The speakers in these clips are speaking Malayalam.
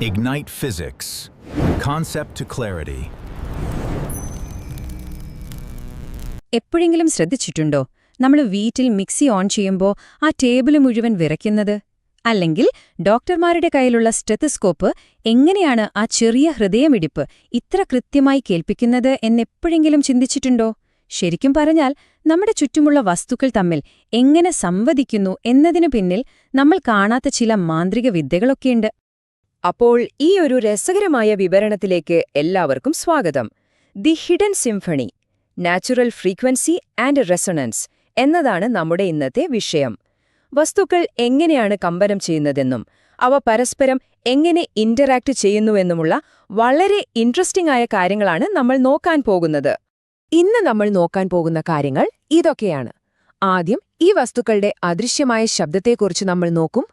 Ignite Physics. Concept to Clarity. എപ്പോഴെങ്കിലും ശ്രദ്ധിച്ചിട്ടുണ്ടോ നമ്മൾ വീട്ടിൽ മിക്സി ഓൺ ചെയ്യുമ്പോൾ ആ ടേബിള് മുഴുവൻ വിറയ്ക്കുന്നത്? അല്ലെങ്കിൽ ഡോക്ടർമാരുടെ കയ്യിലുള്ള സ്റ്റെത്തസ്കോപ്പ് എങ്ങനെയാണ് ആ ചെറിയ ഹൃദയമിടിപ്പ് ഇത്ര കൃത്യമായി കേൾപ്പിക്കുന്നത് എന്നെപ്പോഴെങ്കിലും ചിന്തിച്ചിട്ടുണ്ടോ? ശരിക്കും പറഞ്ഞാൽ നമ്മുടെ ചുറ്റുമുള്ള വസ്തുക്കൾ തമ്മിൽ എങ്ങനെ സംവദിക്കുന്നു എന്നതിനു പിന്നിൽ നമ്മൾ കാണാത്ത ചില മാന്ത്രിക വിദ്യകളൊക്കെയുണ്ട്. അപ്പോൾ ഈ ഒരു രസകരമായ വിവരണത്തിലേക്ക് എല്ലാവർക്കും സ്വാഗതം. The hidden symphony, natural frequency and resonance എന്നതാണ് നമ്മുടെ ഇന്നത്തെ വിഷയം. വസ്തുക്കൾ എങ്ങനെയാണ് കമ്പനം ചെയ്യുന്നതെന്നും അവ പരസ്പരം എങ്ങനെ ഇന്ററാക്ട് ചെയ്യുന്നുവെന്നുമുള്ള വളരെ ഇൻട്രസ്റ്റിംഗ് ആയ കാര്യങ്ങളാണ് നമ്മൾ നോക്കാൻ പോകുന്നത്. ഇന്ന് നമ്മൾ നോക്കാൻ പോകുന്ന കാര്യങ്ങൾ ഇതൊക്കെയാണ്. ആദ്യം ഈ വസ്തുക്കളുടെ അദൃശ്യമായ ശബ്ദത്തെക്കുറിച്ച് നമ്മൾ നോക്കും.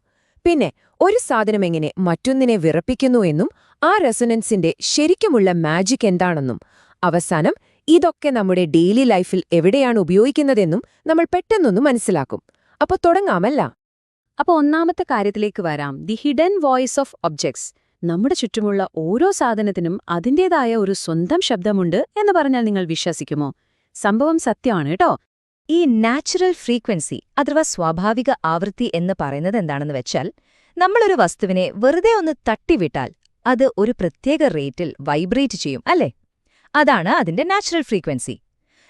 പിന്നെ ഒരു സാധനം എങ്ങനെ മറ്റൊന്നിനെ വിറപ്പിക്കുന്നു എന്നും ആ റെസൊനൻസിന്റെ ശരിക്കുമുള്ള മാജിക് എന്താണെന്നും അവസാനം ഇതൊക്കെ നമ്മുടെ ഡെയിലി ലൈഫിൽ എവിടെയാണ് ഉപയോഗിക്കുന്നതെന്നും നമ്മൾ പെട്ടെന്നൊന്ന് മനസ്സിലാക്കും. അപ്പോൾ തുടങ്ങാമല്ല? അപ്പോൾ ഒന്നാമത്തെ കാര്യത്തിലേക്ക് വരാം. The hidden voice of objects. നമ്മുടെ ചുറ്റുമുള്ള ഓരോ സാധനത്തിനും അതിൻ്റേതായ ഒരു സ്വന്തം ശബ്ദമുണ്ട് എന്ന് പറഞ്ഞാൽ നിങ്ങൾ വിശ്വസിക്കുമോ? സംഭവം സത്യമാണ് കേട്ടോ. ഈ നാച്ചുറൽ ഫ്രീക്വൻസി അഥവാ സ്വാഭാവിക ആവൃത്തി എന്ന് പറയുന്നത് എന്താണെന്ന് വെച്ചാൽ, നമ്മളൊരു വസ്തുവിനെ വെറുതെ ഒന്ന് തട്ടിവിട്ടാൽ അത് ഒരു പ്രത്യേക റേറ്റിൽ വൈബ്രേറ്റ് ചെയ്യും, അല്ലേ? അതാണ് അതിന്റെ നാച്ചുറൽ ഫ്രീക്വൻസി.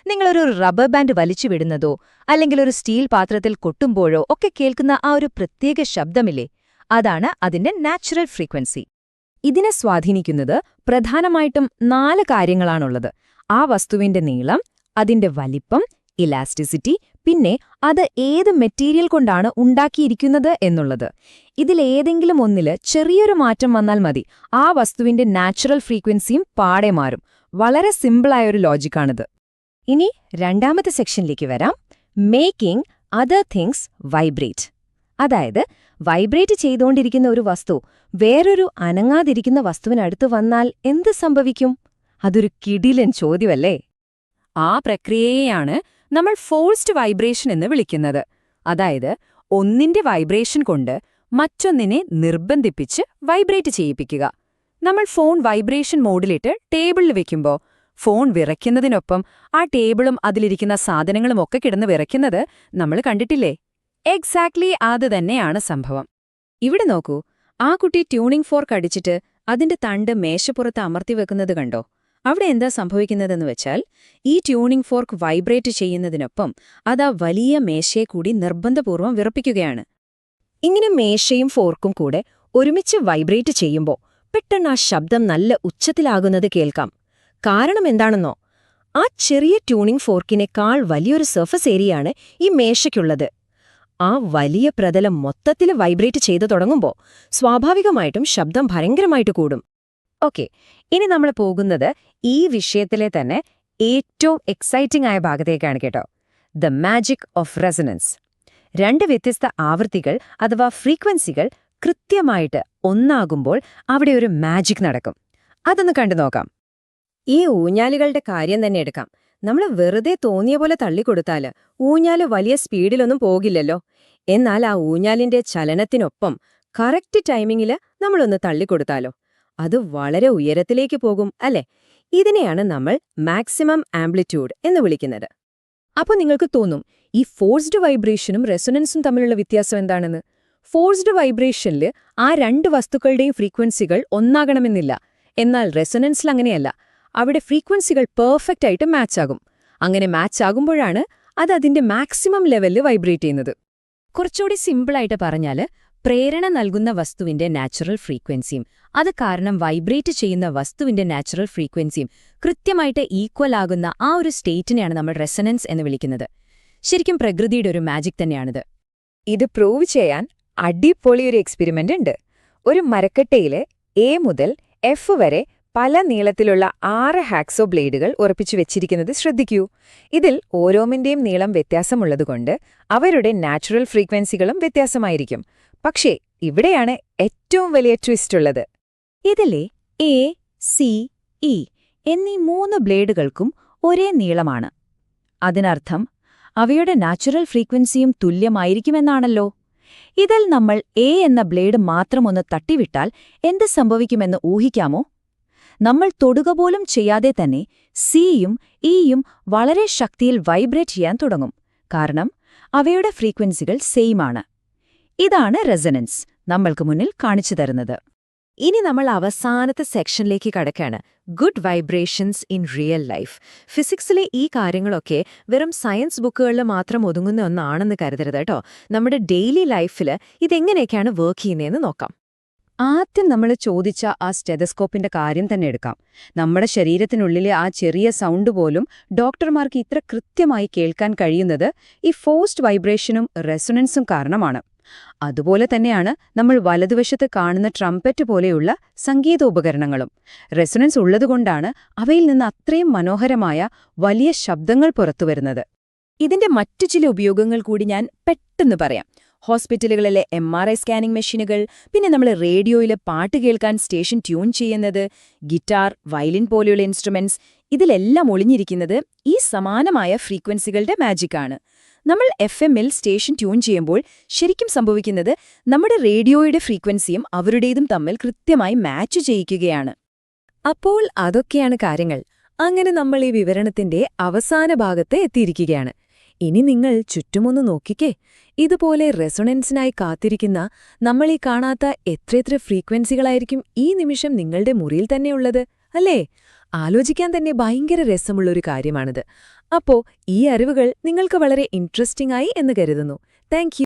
നിങ്ങളൊരു റബ്ബർ ബാൻഡ് വലിച്ചു വിടുന്നതോ അല്ലെങ്കിൽ ഒരു സ്റ്റീൽ പാത്രത്തിൽ കൊട്ടുമ്പോഴോ ഒക്കെ കേൾക്കുന്ന ആ ഒരു പ്രത്യേക ശബ്ദമില്ലേ, അതാണ് അതിന്റെ നാച്ചുറൽ ഫ്രീക്വൻസി. ഇതിനെ സ്വാധീനിക്കുന്നത് പ്രധാനമായിട്ടും 4 കാര്യങ്ങളാണുള്ളത്. ആ വസ്തുവിന്റെ നീളം, അതിന്റെ വലിപ്പം, ഇലാസ്റ്റിസിറ്റി, പിന്നെ അത് ഏത് മെറ്റീരിയൽ കൊണ്ടാണ് ഉണ്ടാക്കിയിരിക്കുന്നത് എന്നുള്ളത്. ഇതിലേതെങ്കിലും ഒന്നില് ചെറിയൊരു മാറ്റം വന്നാൽ മതി, ആ വസ്തുവിന്റെ നാച്ചുറൽ ഫ്രീക്വൻസിയും പാടെ മാറും. വളരെ സിമ്പിളായൊരു ലോജിക്കാണിത്. ഇനി രണ്ടാമത്തെ സെക്ഷനിലേക്ക് വരാം. Making other things vibrate. അതായത് വൈബ്രേറ്റ് ചെയ്തുകൊണ്ടിരിക്കുന്ന ഒരു വസ്തു വേറൊരു അനങ്ങാതിരിക്കുന്ന വസ്തുവിനടുത്ത് വന്നാൽ എന്ത് സംഭവിക്കും? അതൊരു കിടിലൻ ചോദ്യമല്ലേ? ആ പ്രക്രിയയെയാണ് നമ്മൾ ഫോഴ്സ്ഡ് വൈബ്രേഷൻ എന്ന് വിളിക്കുന്നത്. അതായത് ഒന്നിന്റെ വൈബ്രേഷൻ കൊണ്ട് മറ്റൊന്നിനെ നിർബന്ധിപ്പിച്ച് വൈബ്രേറ്റ് ചെയ്യിപ്പിക്കുക. നമ്മൾ ഫോൺ വൈബ്രേഷൻ മോഡിലിട്ട് ടേബിളിൽ വെക്കുമ്പോൾ ഫോൺ വിറയ്ക്കുന്നതിനൊപ്പം ആ ടേബിളും അതിലിരിക്കുന്ന സാധനങ്ങളുമൊക്കെ കിടന്ന് വിറയ്ക്കുന്നത് നമ്മൾ കണ്ടിട്ടില്ലേ? എക്സാക്ട്ലി അത് തന്നെയാണ് സംഭവം. ഇവിടെ നോക്കൂ, ആ കുട്ടി ട്യൂണിംഗ് ഫോർക്ക് അടിച്ചിട്ട് അതിന്റെ തണ്ട് മേശപ്പുറത്ത് അമർത്തിവെക്കുന്നത് കണ്ടോ? അവിടെ എന്താ സംഭവിക്കുന്നതെന്ന് വെച്ചാൽ, ഈ ട്യൂണിംഗ് ഫോർക്ക് വൈബ്രേറ്റ് ചെയ്യുന്നതിനൊപ്പം അതാ വലിയ മേശയെ കൂടി നിർബന്ധപൂർവ്വം വിറപ്പിക്കുകയാണ്. ഇങ്ങനെ മേശയും ഫോർക്കും കൂടെ ഒരുമിച്ച് വൈബ്രേറ്റ് ചെയ്യുമ്പോൾ പെട്ടെന്ന് ആ ശബ്ദം നല്ല ഉച്ചത്തിലാകുന്നത് കേൾക്കാം. കാരണം എന്താണെന്നോ? ആ ചെറിയ ട്യൂണിംഗ് ഫോർക്കിനേക്കാൾ വലിയൊരു സർഫസ് ഏരിയയാണ് ഈ മേശയ്ക്കുള്ളത്. ആ വലിയ പ്രതലം മൊത്തത്തിൽ വൈബ്രേറ്റ് ചെയ്തു തുടങ്ങുമ്പോൾ സ്വാഭാവികമായിട്ടും ശബ്ദം ഭയങ്കരമായിട്ട് കൂടും. ഓക്കെ, ഇനി നമ്മൾ പോകുന്നത് ഈ വിഷയത്തിലെ തന്നെ ഏറ്റവും എക്സൈറ്റിംഗ് ആയ ഭാഗത്തേക്കാണ് കേട്ടോ. The magic of resonance. 2 വ്യത്യസ്ത ആവൃത്തികൾ അഥവാ ഫ്രീക്വൻസികൾ കൃത്യമായിട്ട് ഒന്നാകുമ്പോൾ അവിടെ ഒരു മാജിക് നടക്കും. അതൊന്ന് കണ്ടു നോക്കാം. ഈ ഊഞ്ഞാലുകളുടെ കാര്യം തന്നെ എടുക്കാം. നമ്മൾ വെറുതെ തോന്നിയ പോലെ തള്ളിക്കൊടുത്താല് ഊഞ്ഞാല് വലിയ സ്പീഡിലൊന്നും പോകില്ലല്ലോ. എന്നാൽ ആ ഊഞ്ഞാലിന്റെ ചലനത്തിനൊപ്പം കറക്റ്റ് ടൈമിങ്ങില് നമ്മളൊന്ന് തള്ളിക്കൊടുത്താലോ, അത് വളരെ ഉയരത്തിലേക്ക് പോകും, അല്ലേ? ഇതിനെയാണ് നമ്മൾ മാക്സിമം ആംപ്ലിറ്റ്യൂഡ് എന്ന് വിളിക്കുന്നത്. അപ്പോൾ നിങ്ങൾക്ക് തോന്നും, ഈ ഫോഴ്സ്ഡ് വൈബ്രേഷനും റെസൊനൻസും തമ്മിലുള്ള വ്യത്യാസം എന്താണെന്ന്. ഫോഴ്സ്ഡ് വൈബ്രേഷനിൽ ആ 2 വസ്തുക്കളുടെയും ഫ്രീക്വൻസികൾ ഒന്നാകണമെന്നില്ല. എന്നാൽ റെസൊനൻസിൽ അങ്ങനെയല്ല. അവിടെ ഫ്രീക്വൻസികൾ പെർഫെക്റ്റ് ആയിട്ട് മാച്ചാകും. അങ്ങനെ മാച്ചാകുമ്പോഴാണ് അത് അതിന്റെ മാക്സിമം ലെവലിൽ വൈബ്രേറ്റ് ചെയ്യുന്നത്. കുറച്ചുകൂടി സിമ്പിളായിട്ട് പറഞ്ഞാൽ, പ്രേരണ നൽകുന്ന വസ്തുവിന്റെ നാച്ചുറൽ ഫ്രീക്വൻസിയും അത് കാരണം വൈബ്രേറ്റ് ചെയ്യുന്ന വസ്തുവിന്റെ നാച്ചുറൽ ഫ്രീക്വൻസിയും കൃത്യമായിട്ട് ഈക്വൽ ആകുന്ന ആ ഒരു സ്റ്റേറ്റിനെയാണ് നമ്മൾ റെസൊനൻസ് എന്ന് വിളിക്കുന്നത്. ശരിക്കും പ്രകൃതിയുടെ ഒരു മാജിക് തന്നെയാണിത്. ഇത് പ്രൂവ് ചെയ്യാൻ അടിപൊളിയൊരു എക്സ്പെരിമെന്റ് ഉണ്ട്. ഒരു മരക്കട്ടയിലെ എ മുതൽ എഫ് വരെ പല നീളത്തിലുള്ള 6 ഹാക്സോ ബ്ലേഡുകൾ ഉറപ്പിച്ചു വെച്ചിരിക്കുന്നത് ശ്രദ്ധിക്കൂ. ഇതിൽ ഓരോന്നിന്റെയും നീളം വ്യത്യാസമുള്ളതുകൊണ്ട് അവരുടെ നാച്ചുറൽ ഫ്രീക്വൻസികളും വ്യത്യാസമായിരിക്കും. പക്ഷേ ഇവിടെയാണ് ഏറ്റവും വലിയ ട്വിസ്റ്റ് ഉള്ളത്. ഇതിലെ എ, സി, ഇ എന്നീ 3 ബ്ലേഡുകൾക്കും ഒരേ നീളമാണ്. അതിനർത്ഥം അവയുടെ നാച്ചുറൽ ഫ്രീക്വൻസിയും തുല്യമായിരിക്കുമെന്നാണല്ലോ. ഇതിൽ നമ്മൾ എ എന്ന ബ്ലേഡ് മാത്രമൊന്ന് തട്ടിവിട്ടാൽ എന്ത് സംഭവിക്കുമെന്ന് ഊഹിക്കാമോ? നമ്മൾ തൊടുക പോലും ചെയ്യാതെ തന്നെ സിയും ഇയും വളരെ ശക്തിയിൽ വൈബ്രേറ്റ് ചെയ്യാൻ തുടങ്ങും. കാരണം അവയുടെ ഫ്രീക്വൻസികൾ സെയിമാണ്. ഇതാണ് റെസൊണൻസ് നമ്മൾക്ക് മുന്നിൽ കാണിച്ചു തരുന്നത്. ഇനി നമ്മൾ അവസാനത്തെ സെക്ഷനിലേക്ക് കടക്കാണ്. Good vibrations in real life. ഫിസിക്സിലെ ഈ കാര്യങ്ങളൊക്കെ വെറും സയൻസ് ബുക്കുകളിൽ മാത്രം ഒതുങ്ങുന്ന ഒന്നാണെന്ന് കരുതരുത് കേട്ടോ. നമ്മുടെ ഡെയിലി ലൈഫിൽ ഇതെങ്ങനെയൊക്കെയാണ് വർക്ക് ചെയ്യുന്നതെന്ന് നോക്കാം. ആദ്യം നമ്മൾ ചോദിച്ച ആ സ്റ്റെതസ്കോപ്പിന്റെ കാര്യം തന്നെ എടുക്കാം. നമ്മുടെ ശരീരത്തിനുള്ളിലെ ആ ചെറിയ സൗണ്ട് പോലും ഡോക്ടർമാർക്ക് ഇത്ര കൃത്യമായി കേൾക്കാൻ കഴിയുന്നത് ഈ ഫോഴ്സ്ഡ് വൈബ്രേഷനും റെസൊണൻസും കാരണമാണ്. അതുപോലെ തന്നെയാണ് നമ്മൾ വലതുവശത്ത് കാണുന്ന ട്രംപറ്റ് പോലെയുള്ള സംഗീതോപകരണങ്ങളും. റെസൊണൻസ് ഉള്ളതുകൊണ്ടാണ് അവയിൽ നിന്ന് അത്രയും മനോഹരമായ വലിയ ശബ്ദങ്ങൾ പുറത്തുവരുന്നത്. ഇതിന്റെ മറ്റു ചില ഉപയോഗങ്ങൾ കൂടി ഞാൻ പെട്ടെന്ന് പറയാം. ഹോസ്പിറ്റലുകളിലെ MRI സ്കാനിംഗ് മെഷീനുകൾ, പിന്നെ നമ്മൾ റേഡിയോയിൽ പാട്ട് കേൾക്കാൻ സ്റ്റേഷൻ ട്യൂൺ ചെയ്യുന്നത്, ഗിറ്റാർ, വയലിൻ പോലെയുള്ള ഇൻസ്ട്രുമെന്റ്സ്, ഇതിലെല്ലാം ഒളിഞ്ഞിരിക്കുന്നത് ഈ സമാനമായ ഫ്രീക്വൻസികളുടെ മാജിക്കാണ്. നമ്മൾ FM-ൽ സ്റ്റേഷൻ ട്യൂൺ ചെയ്യുമ്പോൾ ശരിക്കും സംഭവിക്കുന്നത് നമ്മുടെ റേഡിയോയുടെ ഫ്രീക്വൻസിയും അവരുടേതും തമ്മിൽ കൃത്യമായി മാച്ച് ചെയ്യിക്കുകയാണ്. അപ്പോൾ അതൊക്കെയാണ് കാര്യങ്ങൾ. അങ്ങനെ നമ്മൾ ഈ വിവരണത്തിന്റെ അവസാന ഭാഗത്ത് എത്തിയിരിക്കുകയാണ്. ഇനി നിങ്ങൾ ചുറ്റുമൊന്ന് നോക്കിക്കേ. ഇതുപോലെ റെസൊണൻസിനായി കാത്തിരിക്കുന്ന നമ്മളീ കാണാത്ത എത്രയെത്ര ഫ്രീക്വൻസികളായിരിക്കും ഈ നിമിഷം നിങ്ങളുടെ മുറിയിൽ തന്നെയുള്ളത്, അല്ലേ? ആലോചിക്കാൻ തന്നെ ഭയങ്കര രസമുള്ളൊരു കാര്യമാണിത്. അപ്പോ ഈ അറിവുകൾ നിങ്ങൾക്ക് വളരെ ഇൻട്രസ്റ്റിംഗ് ആയി എന്ന് കരുതുന്നു. താങ്ക്